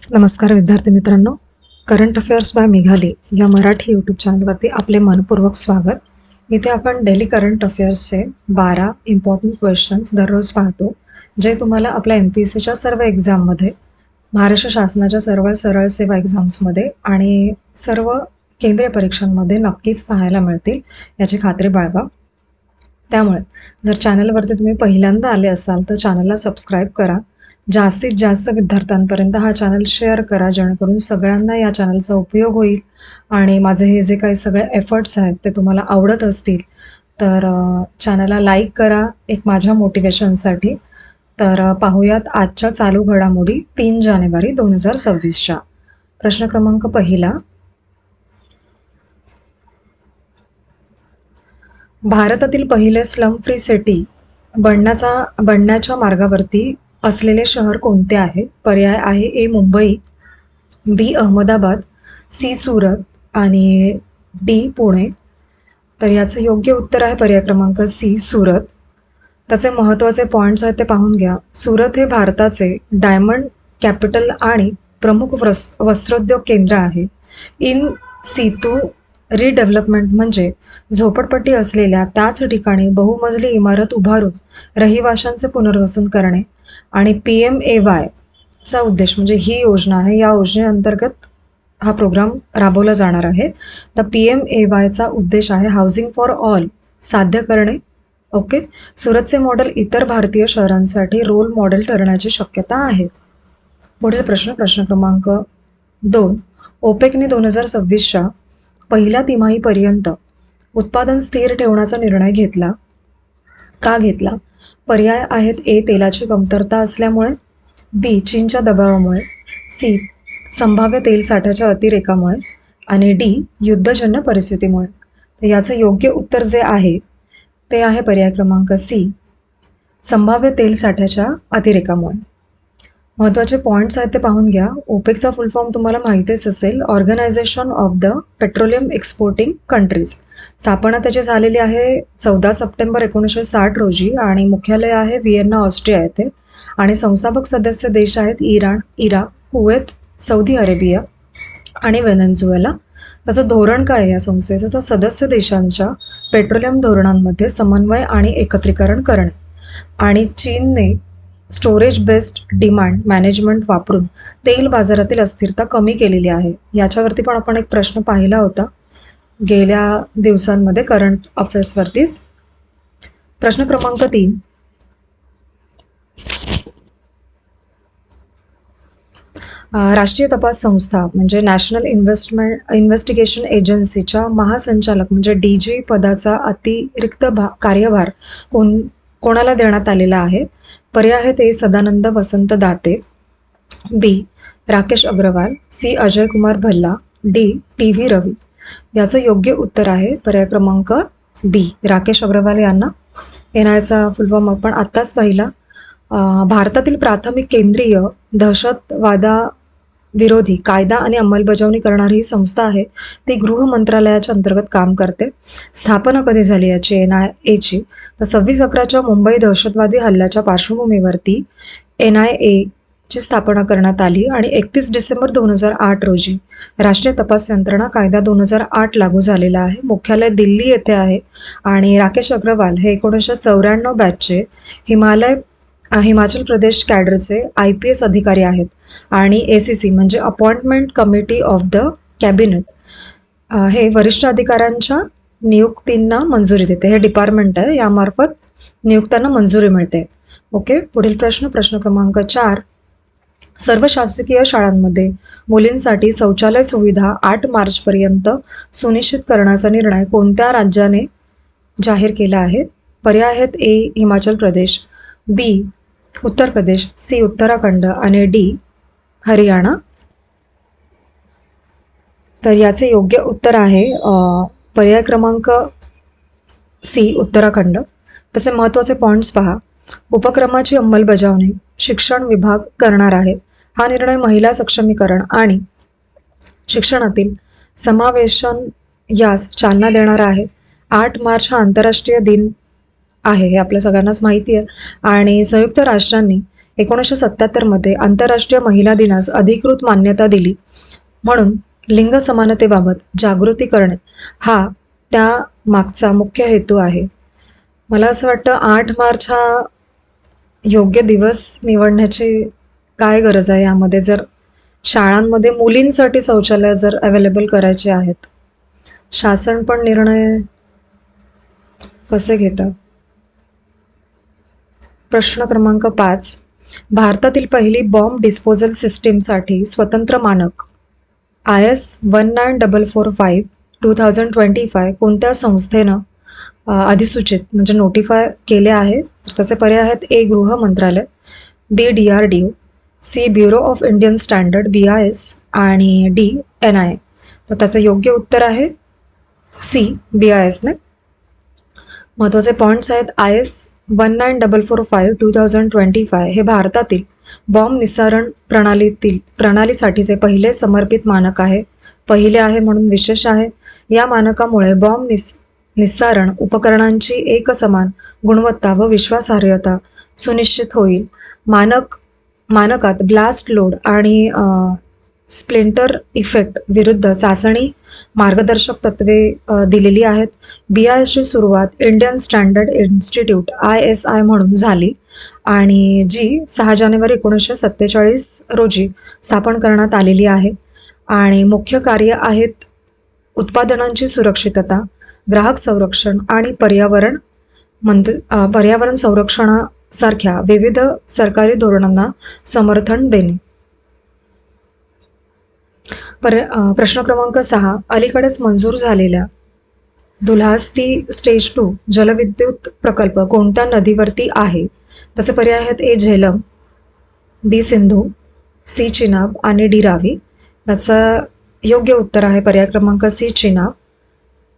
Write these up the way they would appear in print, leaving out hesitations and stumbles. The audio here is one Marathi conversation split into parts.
नमस्कार विद्यार्थी मित्रांनो, करंट अफेअर्स बाय मेघाली या मराठी यूट्यूब चॅनलवरती आपले मनपूर्वक स्वागत. इथे आपण डेली करंट अफेअर्सचे 12 इम्पॉर्टंट क्वेश्चन्स दररोज पाहतो, जे तुम्हाला आपल्या MPSCच्या सर्व एक्झाममध्ये, महाराष्ट्र शासनाच्या सर्व सरळ सेवा एक्झाम्समध्ये आणि सर्व केंद्रीय परीक्षांमध्ये नक्कीच पाहायला मिळतील याची खात्री बाळगा. त्यामुळे जर चॅनलवरती तुम्ही पहिल्यांदा आले असाल तर चॅनलला सबस्क्राईब करा. जास्तीत जास्त विद्यार्थ्यांपर्यंत हा चॅनल शेअर करा, जेणेकरून सगळ्यांना या चॅनलचा उपयोग होईल आणि माझे हे जे काही सगळे एफर्ट्स आहेत ते तुम्हाला आवडत असतील तर चॅनलला लाईक करा एक माझ्या मोटिवेशनसाठी. तर पाहूयात आजच्या चालू घडामोडी 3 जानेवारी 2026च्या. प्रश्न क्रमांक पहिला, भारतातील पहिले स्लम फ्री सिटी बनण्याच्या मार्गावरती असलेले शहर कोणते आहे? पर्याय आहे ए मुंबई, बी अहमदाबाद, सी सुरत आणि डी पुणे. तर याचं योग्य उत्तर आहे पर्याय क्रमांक सी सुरत. त्याचे महत्त्वाचे पॉईंट्स आहेत ते पाहून घ्या. सुरत हे भारताचे डायमंड कॅपिटल आणि प्रमुख वस्त्रोद्योग केंद्र आहे. इन सितू रिडेव्हलपमेंट म्हणजे झोपडपट्टी असलेल्या त्याच ठिकाणी बहुमजली इमारत उभारून रहिवाशांचे पुनर्वसन करणे आणि PMAY चा उद्देश म्हणजे ही योजना आहे, या योजनेअंतर्गत हा प्रोग्राम राबवला जाणार आहे. तर PMAY चा उद्देश आहे हाऊसिंग फॉर ऑल साध्य करणे. ओके, सुरतचे मॉडेल इतर भारतीय शहरांसाठी रोल मॉडेल ठरण्याची शक्यता आहे. पुढील प्रश्न क्रमांक 2, ओपेकने 2026च्या पहिल्या तिमाहीपर्यंत उत्पादन स्थिर ठेवण्याचा निर्णय घेतला. का घेतला? पर्याय आहेत ए तेलाची कमतरता असल्यामुळे, बी चीनच्या दबावामुळे, सी संभाव्य तेल साठ्याच्या अतिरेकामुळे आणि डी युद्धजन्य परिस्थितीमुळे. तर याचं योग्य उत्तर जे आहे ते आहे पर्याय क्रमांक सी संभाव्य तेल साठ्याच्या अतिरेकामुळे. महत्त्वाचे पॉईंट्स आहेत ते पाहून घ्या. ओपेकचा फुल फॉर्म तुम्हाला माहितीच असेल, organisation of the petroleum exporting countries. स्थापना त्याची झालेली आहे 14 सप्टेंबर 1960 रोजी आणि मुख्यालय आहे व्हिएन्ना, ऑस्ट्रिया येथे. आणि संस्थापक सदस्य देश आहेत Iran, Iraq, Kuwait, Saudi Arabia आणि व्हेनेझुएला. त्याचं धोरण काय आहे या संस्थेचं? तर सदस्य देशांच्या पेट्रोलियम धोरणांमध्ये समन्वय आणि एकत्रीकरण करणे. आणि चीनने स्टोरेज बेस्ड डिमांड मॅनेजमेंट वापरून तेल बाजारातील अस्थिरता कमी केलेली आहे. याच्यावरती पण आपण एक प्रश्न पाहिला होता गेल्या दिवसांमध्ये करंट अफेअर्सवरतीच. प्रश्न क्रमांक 3, राष्ट्रीय तपास संस्था म्हणजे नॅशनल इन्व्हेस्टिगेशन एजन्सीच्या महासंचालक म्हणजे DG पदाचा अतिरिक्त कार्यभार कोणाला देण्यात आलेला आहे? पर्याय आहेत A Sadanand Vasant Date, B Rakesh Agarwal, C Ajay Kumar Bhalla, D TV Ravi. याचं योग्य उत्तर आहे पर्याय क्रमांक बी राकेश अग्रवाल यांना. NIAचा फुल फॉर्म आपण आत्ताच पाहिला. भारतातील प्राथमिक केंद्रीय दहशतवादा विरोधी कायदा आणि अंमलबजावणी करणारी ही संस्था आहे. ती गृह मंत्रालयाच्या अंतर्गत काम करते. स्थापना कधी झाली याची NIAची? तर 26/11च्या मुंबई दहशतवादी हल्ल्याच्या पार्श्वभूमीवरती NIAची स्थापना करण्यात आली आणि 31 डिसेंबर 2008 रोजी राष्ट्रीय तपास यंत्रणा कायदा 2008 लागू झालेला आहे. मुख्यालय दिल्ली येथे आहे आणि राकेश अग्रवाल हे 1994 बॅचचे हिमाचल प्रदेश कॅडरचे IPS अधिकारी आहेत आणि ACC म्हणजे appointment committee of the cabinet हे वरिष्ठ अधिकाऱ्यांच्या नियुक्तींना मंजुरी देते. हे डिपार्टमेंट आहे, यामार्फत नियुक्त्यांना मंजुरी मिळते. ओके, पुढील प्रश्न क्रमांक 4, सर्व शासकीय शाळांमध्ये मुलींसाठी शौचालय सुविधा 8 मार्चपर्यंत सुनिश्चित करण्याचा निर्णय कोणत्या राज्याने जाहीर केला आहे? पर्याय आहेत ए हिमाचल प्रदेश, बी उत्तर प्रदेश, सी उत्तराखंड आणि डी हरियाणा. तर याचे योग्य उत्तर आहे पर्याय क्रमांक सी उत्तराखंड. त्याचे महत्त्वाचे पॉईंट्स पहा. उपक्रमाची अंमलबजावणी शिक्षण विभाग करणार आहे. हा निर्णय महिला सक्षमीकरण आणि शिक्षणातील समावेशन यास चालना देणार आहे. 8 मार्च हा आंतरराष्ट्रीय दिन आहे, हे आपल्या सगळ्यांनाच माहिती आहे. आणि संयुक्त राष्ट्रांनी 1977मध्ये आंतरराष्ट्रीय महिला दिनास अधिकृत मान्यता दिली म्हणून लिंग समानतेबाबत जागृती करणे हा त्या मागचा मुख्य हेतू आहे. मला असं वाटतं 8 मार्च हा योग्य दिवस निवडण्याची काय गरज आहे यामध्ये, जर शाळांमध्ये मुलींसाठी शौचालय जर अवेलेबल करायचे आहेत. शासन पण निर्णय कसे घेतं? प्रश्न क्रमांक 5. भारतातील पहिली बॉम्ब डिस्पोजल सिस्टीमसाठी स्वतंत्र मानक IS 19445 2025 कोणत्या संस्थेनं अधिसूचित म्हणजे नोटिफाय केले आहे? तर त्याचे पर्याय आहेत: A. गृह मंत्रालय, B. DRDO, C. Bureau of Indian standard BIS आणि D. NIA. तर त्याचं योग्य उत्तर आहे C. BIS ने. महत्त्वाचे पॉईंट्स आहेत: IS 19445 2025 हे भारतातील बॉम्ब निस्सारण प्रणालीसाठीचे पहिले समर्पित मानक आहे. पहिले आहे म्हणून विशेष आहे. या मानकामुळे बॉम्ब निस्सारण उपकरणांची एकसमान गुणवत्ता व विश्वासार्हता सुनिश्चित होईल. मानकात ब्लास्ट लोड आणि स्प्लिंटर इफेक्ट विरुद्ध चाचणी मार्गदर्शक तत्वे दिलेली आहेत. BISची सुरुवात इंडियन स्टँडर्ड इन्स्टिट्यूट ISI म्हणून झाली आणि जी 6 जानेवारी 1947 रोजी स्थापन करण्यात आलेली आहे. आणि मुख्य कार्य आहेत उत्पादनांची सुरक्षितता, ग्राहक संरक्षण आणि पर्यावरण संरक्षणासारख्या विविध सरकारी धोरणांना समर्थन देणे. प्रश्न क्रमांक 6. अलीकडेच मंजूर झालेल्या दुल्हास्ती स्टेज 2 जलविद्युत प्रकल्प कोणत्या नदीवरती आहे? त्याचे पर्याय आहेत: A. Jhelum, B. Sindhu, C. Chenab आणि D. रावी. याचं योग्य उत्तर आहे पर्याय क्रमांक C. चिनाब.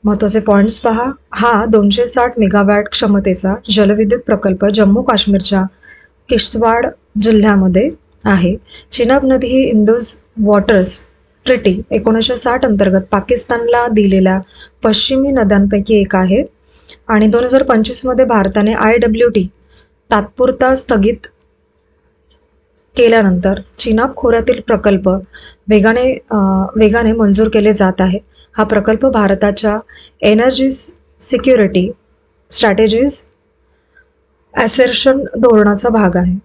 महत्त्वाचे पॉईंट्स पहा. हा 260 मेगावॅट क्षमतेचा जलविद्युत प्रकल्प जम्मू काश्मीरच्या किश्तवाड जिल्ह्यामध्ये आहे. चिनाब नदी ही इंदूज वॉटर्स ट्रिटी 1960 अंतर्गत पाकिस्तानला दिलेल्या पश्चिमी नद्यांपैकी एक आहे आणि 2025 भारताने IWT तात्पुरता स्थगित केल्यानंतर चिनाब खोऱ्यातील प्रकल्प वेगाने मंजूर केले जात आहे. हा प्रकल्प भारताच्या एनर्जी सिक्युरिटी स्ट्रॅटेजीज ॲसर्शन धोरणाचा भाग आहे.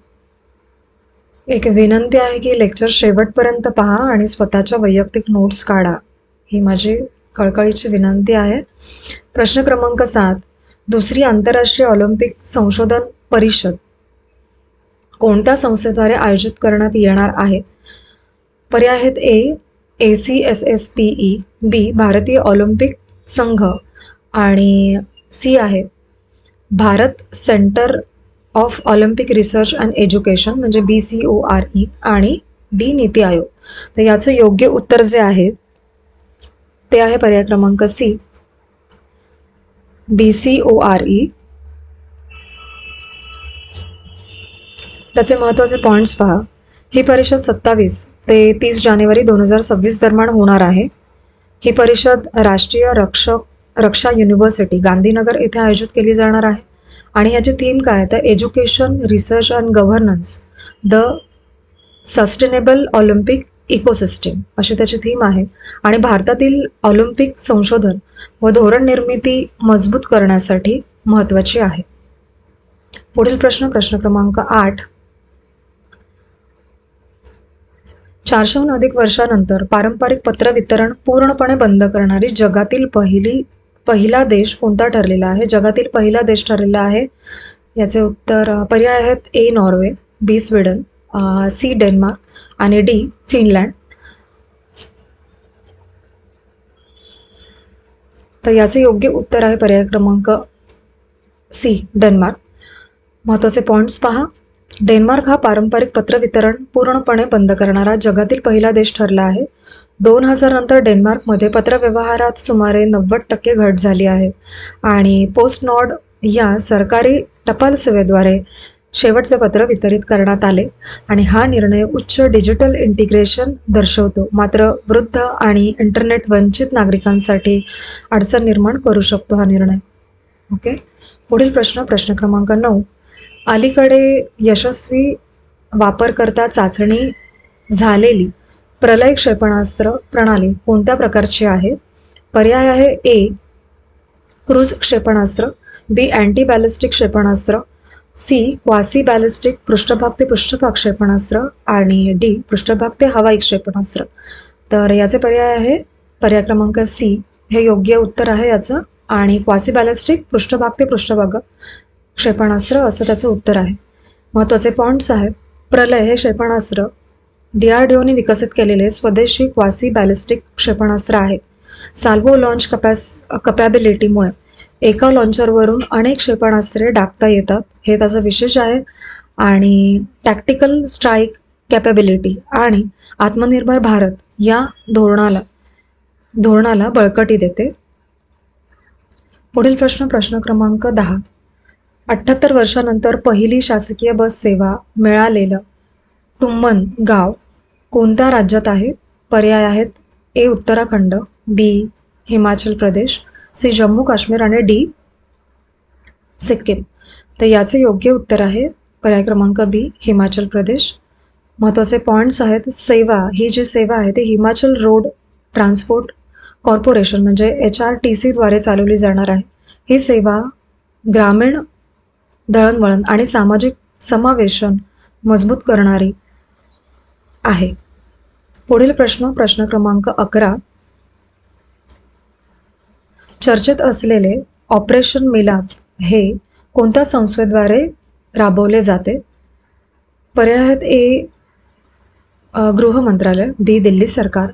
एक विनंती आहे की लेक्चर शेवटपर्यंत पहा आणि स्वतःच्या वैयक्तिक नोट्स काढा, ही माझी कळकळीची विनंती आहे. प्रश्न क्रमांक 7. दुसरी आंतरराष्ट्रीय ऑलिम्पिक संशोधन परिषद कोणत्या संस्थेद्वारे आयोजित करण्यात येणार आहे? पर्याय आहेत: A. ACSSPE, B. भारतीय ऑलिम्पिक संघ आणि C आहे Bharat centre of Olympic research and education म्हणजे BCORE आणि D. नीती आयोग. तर याचं योग्य उत्तर जे आहे ते आहे पर्याय क्रमांक C. BCORE. त्याचे महत्त्वाचे पॉईंट्स पहा. ही परिषद 27 ते 30 जानेवारी 2026 दरम्यान होणार आहे. ही परिषद राष्ट्रीय रक्षा युनिव्हर्सिटी गांधीनगर येथे आयोजित केली जाणार आहे आणि याची थीम काय तर education, research and governance, the sustainable Olympic ecosystem अशी त्याची थीम आहे. आणि भारतातील ऑलिम्पिक संशोधन व धोरण निर्मिती मजबूत करण्यासाठी महत्त्वाची आहे. पुढील प्रश्न क्रमांक 8. 400हून अधिक वर्षानंतर पारंपरिक पत्र वितरण पूर्णपणे बंद करणारी जगातील पहिला देश कोणता ठरलेला आहे? जगातील पहिला देश ठरलेला आहे. याचे उत्तर पर्याय आहेत: A. Norway, B. Sweden, C. Denmark आणि D. फिनलँड. तर याचे योग्य उत्तर आहे पर्याय क्रमांक C. डेन्मार्क. महत्त्वाचे पॉईंट्स पहा. डेन्मार्क हा पारंपरिक पत्र वितरण पूर्णपणे बंद करणारा जगातील पहिला देश ठरला आहे. 2000 नंतर डेन्मार्कमध्ये पत्रव्यवहारात सुमारे 90% घट झाली आहे आणि पोस्ट नॉर्ड या सरकारी टपाल सेवेद्वारे शेवटचे पत्र वितरित करण्यात आले आणि हा निर्णय उच्च डिजिटल इंटिग्रेशन दर्शवतो. मात्र वृद्ध आणि इंटरनेट वंचित नागरिकांसाठी अडचण निर्माण करू शकतो हा निर्णय. ओके. पुढील प्रश्न क्रमांक 9. अलीकडे यशस्वी वापरकर्ता चाचणी झालेली प्रलय क्षेपणास्त्र प्रणाली कोणत्या प्रकारची आहे? पर्याय आहे ए क्रूज क्षेपणास्त्र, बी अँटी बॅलिस्टिक क्षेपणास्त्र, सी क्वासी बॅलिस्टिक पृष्ठभाग ते पृष्ठभाग क्षेपणास्त्र आणि डी पृष्ठभाग ते हवाई क्षेपणास्त्र. तर याचे पर्याय आहे पर्याय क्रमांक सी हे योग्य उत्तर आहे याचं. आणि क्वासी बॅलिस्टिक पृष्ठभाग ते पृष्ठभाग क्षेपणास्त्र असं त्याचं उत्तर आहे. महत्त्वाचे पॉईंट्स आहेत. प्रलय हे क्षेपणास्त्र DRDOने विकसित केलेले स्वदेशी क्वासी बॅलिस्टिक क्षेपणास्त्र आहे. साल्वो लॉन्च कपॅबिलिटीमुळे एका लॉन्चरवरून अनेक क्षेपणास्त्रे डागता येतात हे त्याचं विशेष आहे. आणि टॅक्टिकल स्ट्राईक कॅपॅबिलिटी आणि आत्मनिर्भर भारत या धोरणाला बळकटी देते. पुढील प्रश्न क्रमांक 10. 78 वर्षानंतर पहिली शासकीय बस सेवा मिळालेलं तुम्मन गाव कोणत्या राज्यात आहे? पर्याय आहेत ए उत्तराखंड, बी हिमाचल प्रदेश, सी जम्मू काश्मीर आणि डी सिक्कीम. तर याचे योग्य उत्तर आहे पर्याय क्रमांक बी हिमाचल प्रदेश. महत्त्वाचे पॉईंट्स आहेत. सेवा ही जी सेवा आहे ती हिमाचल रोड ट्रान्सपोर्ट कॉर्पोरेशन म्हणजे HRTC द्वारे चालवली जाणार आहे. ही सेवा ग्रामीण दळणवळण आणि सामाजिक समावेशन मजबूत करणारी आहे. पुढील प्रश्न क्रमांक 11. चर्चेत असलेले ऑपरेशन मिलाप हे कोणत्या संस्थेद्वारे राबवले जाते? पर्याय आहेत ए गृह मंत्रालय, बी दिल्ली सरकार,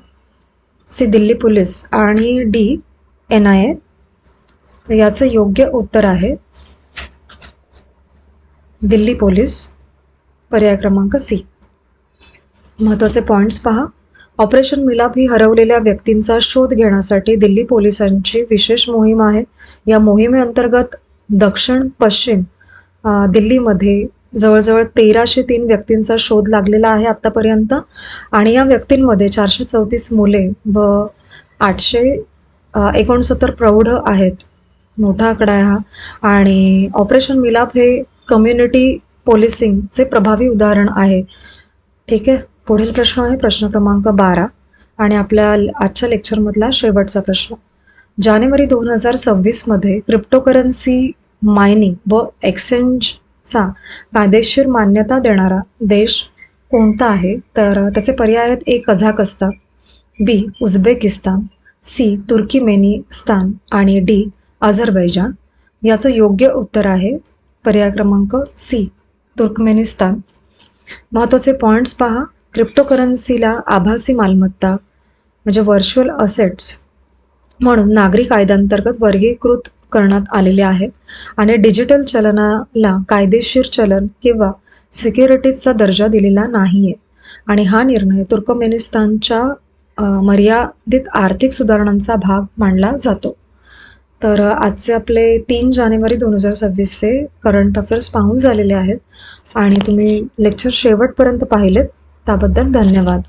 सी दिल्ली पोलीस आणि डी NIA. तर याचं योग्य उत्तर आहे दिल्ली पोलीस, पर्याय क्रमांक सी. महत्त्वाचे पॉईंट्स पहा. ऑपरेशन मिलाप ही हरवलेल्या व्यक्तींचा शोध घेण्यासाठी दिल्ली पोलिसांची विशेष मोहीम आहे. या मोहिमेअंतर्गत दक्षिण पश्चिम दिल्लीमध्ये जवळजवळ 1303 व्यक्तींचा शोध लागलेला आहे आत्तापर्यंत. आणि या व्यक्तींमध्ये 434 मुले व 869 प्रौढ आहेत. मोठा आकडा आहे हा. आणि ऑपरेशन मिलाप हे कम्युनिटी पोलिसिंगचे प्रभावी उदाहरण आहे. ठीक आहे. पुढील प्रश्न आहे प्रश्न क्रमांक 12 आणि आपल्या आजच्या लेक्चरमधला शेवटचा प्रश्न. जानेवारी 2026 मध्ये क्रिप्टोकरन्सी मायनिंग व एक्सचेंजचा कायदेशीर मान्यता देणारा देश कोणता आहे? तर त्याचे पर्याय आहेत ए कझाकस्तान, बी उझबेकिस्तान, सी तुर्कमेनिस्तान आणि डी अझरबैजान. याचं योग्य उत्तर आहे पर्याय क्रमांक सी तुर्कमेनिस्तान. महत्त्वाचे पॉईंट्स पहा. क्रिप्टोकरन्सीला आभासी मालमत्ता म्हणजे व्हर्च्युअल असेट्स म्हणून नागरी कायद्यांतर्गत वर्गीकृत करण्यात आलेले आहे. आणि डिजिटल चलनाला कायदेशीर चलन किंवा सिक्युरिटीजचा दर्जा दिलेला नाही आहे. आणि हा निर्णय तुर्कमेनिस्तानच्या मर्यादित आर्थिक सुधारणांचा भाग मानला जातो. तर आजचे आपले 3 जानेवारी 2026चे करंट अफेअर्स पाहून झालेले आहेत आणि तुम्ही लेक्चर शेवटपर्यंत पाहिलेत त्याबद्दल धन्यवाद.